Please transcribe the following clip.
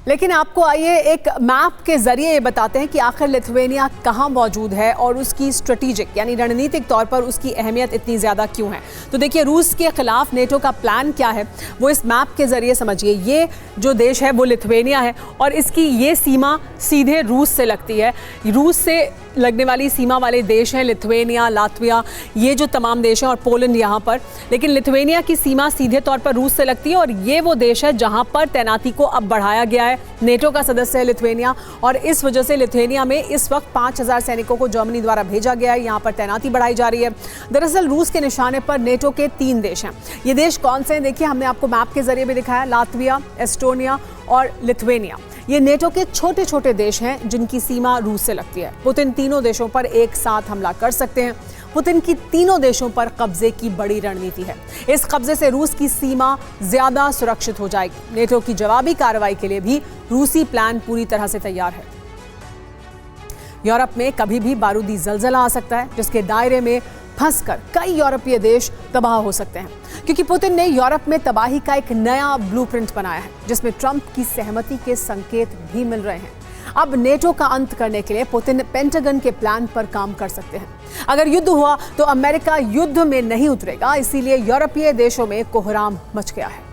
लेकिन आपको आइए एक मैप के जरिए ये बताते हैं कि आखिर लिथुआनिया कहाँ मौजूद है और उसकी स्ट्रेटेजिक यानी रणनीतिक तौर पर उसकी अहमियत इतनी ज़्यादा क्यों है। तो देखिए, रूस के खिलाफ नेटो का प्लान क्या है वो इस मैप के जरिए समझिए। ये जो देश है वो लिथुआनिया है और इसकी ये सीमा सीधे रूस से लगती है। रूस से लगने वाली सीमा वाले देश हैं लिथुआनिया, लातविया, ये जो तमाम देश हैं और पोलैंड यहाँ पर। लेकिन लिथुआनिया की सीमा सीधे तौर पर रूस से लगती है और ये वो देश है जहाँ पर तैनाती को अब बढ़ाया गया है। नेटो का सदस्य है लिथुआनिया और इस वजह से लिथुआनिया में इस वक्त 5000 सैनिकों को जर्मनी द्वारा भेजा गया है। यहाँ पर तैनाती बढ़ाई जा रही है। दरअसल रूस के निशाने पर नेटो के 3 देश हैं। ये देश कौन से हैं देखिए, हमने आपको मैप के जरिए भी दिखाया। लातविया, एस्टोनिया और लिथुआनिया, ये नेटो के छोटे छोटे देश हैं जिनकी सीमा रूस से लगती है। पुतिन तीनों देशों पर एक साथ हमला कर सकते हैं। पुतिन की तीनों देशों पर कब्जे की बड़ी रणनीति है। इस कब्जे से रूस की सीमा ज्यादा सुरक्षित हो जाएगी। नेटो की जवाबी कार्रवाई के लिए भी रूसी प्लान पूरी तरह से तैयार है। यूरोप में कभी भी बारूदी जलजला आ सकता है जिसके दायरे में फंसकर कई यूरोपीय देश तबाह हो सकते हैं, क्योंकि पुतिन ने यूरोप में तबाही का एक नया ब्लूप्रिंट बनाया है जिसमें ट्रंप की सहमति के संकेत भी मिल रहे हैं। अब नेटो का अंत करने के लिए पुतिन पेंटागन के प्लान पर काम कर सकते हैं। अगर युद्ध हुआ तो अमेरिका युद्ध में नहीं उतरेगा, इसीलिए यूरोपीय देशों में कोहराम मच गया है।